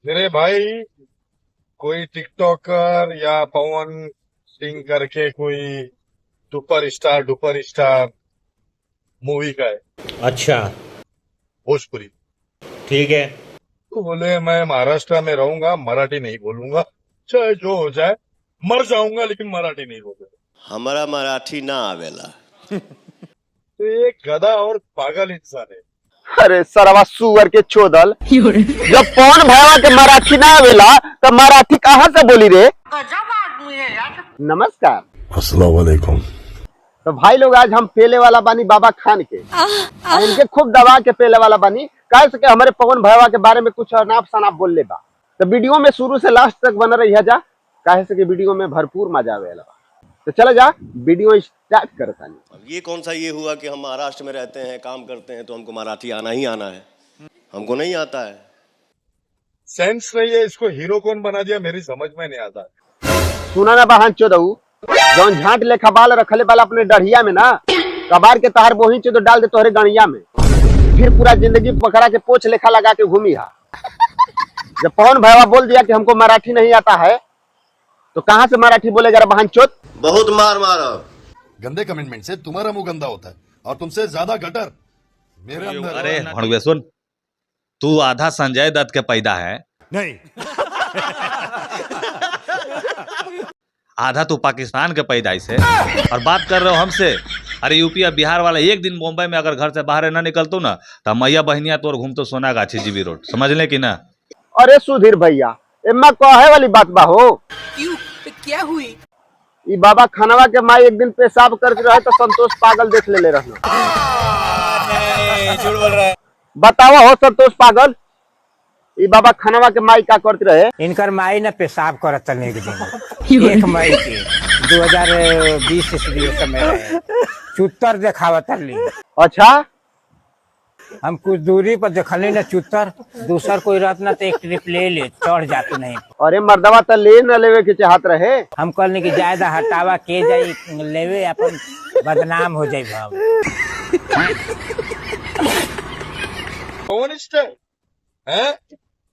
मेरे भाई, कोई टिकटॉकर या पवन सिंह करके कोई डुपर स्टार मूवी का है, अच्छा। भोजपुरी। ठीक है। तो बोले मैं महाराष्ट्र में रहूंगा, मराठी नहीं बोलूंगा, चाहे जो हो जाए, मर जाऊंगा लेकिन मराठी नहीं बोलूंगा। हमारा मराठी ना आवेला। तो ये गधा और पागल इंसान है। अरे सरवा सुअर के चोदल, जब पवन भैया के मराठी ना आवेला तो मराठी कहाँ से बोली रे? गजब आदमी है यार। नमस्कार। अस्सलाम वालेकुम। तो भाई लोग, आज हम पेले वाला बानी बाबा खान के, इनके खूब दबा के पेले वाला बानी। कह सके हमारे पवन भैया के बारे में कुछ अनाप शनाप बोल ले बा, तो वीडियो में शुरू से लास्ट तक बना रही जा। कहे सके वीडियो में भरपूर मजा आवेला। तो चला जा वीडियो स्टार्ट करता नहीं। अब ये कौन सा ये हुआ कि हम महाराष्ट्र में रहते हैं, काम करते हैं, तो हमको मराठी आना ही आना है? हमको नहीं आता है। सेंस नहीं है, इसको हीरो कौन बना दिया मेरी समझ में नहीं आता। सुना ना बहन चोदऊ, जौन झांट लेखा बाल रखले वाला अपने डढ़िया में ना, कबार के तहार बोही चोदो डाल दे तोहरे गणिया में, फिर पूरा जिंदगी पकड़ा के पोछ लेखा लगा के घूमी हा। जब पवन भैया बोल दिया कि हमको मराठी नहीं आता है, तो कहाँ से मराठी बोलेगा रे बहन चोद? बहुत मार मारा। गंदे कमिटमेंट से तुम्हारा मुंह गंदा होता है और तुमसे ज्यादा गटर मेरे अंदर। अरे भणवे सुन, तू आधा संजय दत्त के पैदा है, नहीं। आधा तू पाकिस्तान के पैदाइश है, और बात कर रहे हो हमसे। अरे यूपी या बिहार वाला एक दिन मुंबई में अगर घर से बाहर ना निकलतो ना, तो मैया बहनिया तोर घूमतो सोनागाछी जीबी रोड, समझ ले कि ना? अरे सुधीर भैया, एम्मा कहे वाली बात बा हो। क्यों? क्या हुई? ई बाबा खानवा के माई एक दिन पेशाब करके रहे तो संतोष पागल देख ले रहना। झूठ बोल रहा है। बताओ हो संतोष पागल, ई बाबा खानवा के माई का करते रहे? इनकर माई न पेशाब करत एक दिन 1 मई के 2020 ईस्वी समय रहे, चुत्तर देखावत ली। अच्छा, हम कुछ दूरी पर देखली न चुत्तर, दूसर कोई रहत न तो एक ट्रिप ले ले, चढ़ जाते नहीं। अरे मर्दवा तो ले न लेवे के चाहत रहे। हम कहने की ज्यादा हटावा के जाई लेवे, अपन बदनाम हो जाये भाव। कौन स्टार है?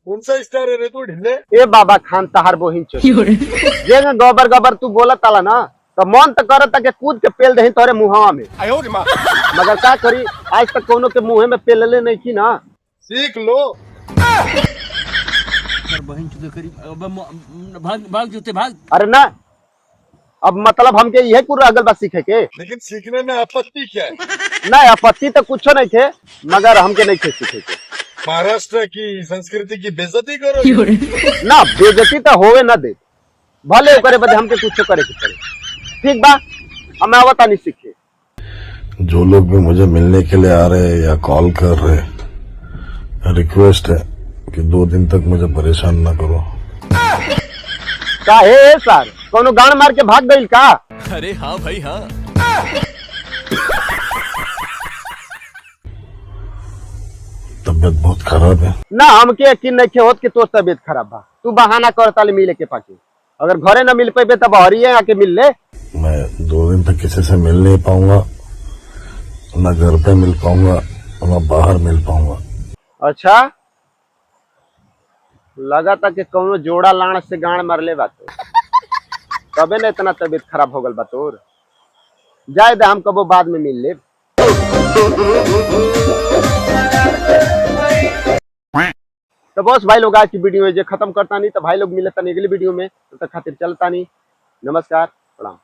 कौन सा स्टार है रे तू ढिल्ले? ए बाबा खान तहार बोहिन चो, जे गोबर गोबर तू बोलत ताला ना, तो मन तो करता के कूद के पेल दही तोरे मुहावा में। मगर का करी, आज तक कोनो के मुंह में पेलले नहीं की ना। सीख लो। भाग जूते भाग। अरे ना, अब मतलब हमके यह कुछ अगल बात सीखे के। लेकिन सीखने में आपत्ति क्या है? ना आपत्ति तो कुछ नहीं थे, मगर हमके नहीं थे सीखे के। महाराष्ट्र की संस्कृति की बेइज्जती करो ना, बेइज्जती तो होवे ना दे, भले करे बदे हमके कुछ करे के पड़े। ठीक बा, हम आवता नहीं सीखे। जो लोग भी मुझे मिलने के लिए आ रहे हैं या कॉल कर रहे हैं, रिक्वेस्ट है कि 2 दिन तक मुझे परेशान ना करो। का है सर, कोनो गान मार के भाग गई का? अरे हाँ भाई हाँ। तबीयत बहुत खराब है। ना, हमके यकीन नहीं होत कि तोर तबीयत खराब बा। तू बहाना करता ले मिले के पाके, अगर घरे न मिल पे तब हरिये आके मिल ले। मैं 2 दिन तक किसी से मिल नहीं पाऊंगा, ना घर पे मिल पाऊंगा, ना बाहर मिल पाऊंगा। अच्छा, लगा था कि कोनो जोड़ा लाण से गांड मरले बा तो, तबे न इतना तबीयत खराब हो गल बा तोर। जाए दे, हम कबो बाद में मिल ले। तो बस भाई लोग, आज की वीडियो जो खत्म करता नहीं, तो भाई लोग मिलता नहीं अगली वीडियो में, तब तक खातिर चलता नहीं। नमस्कार, प्रणाम।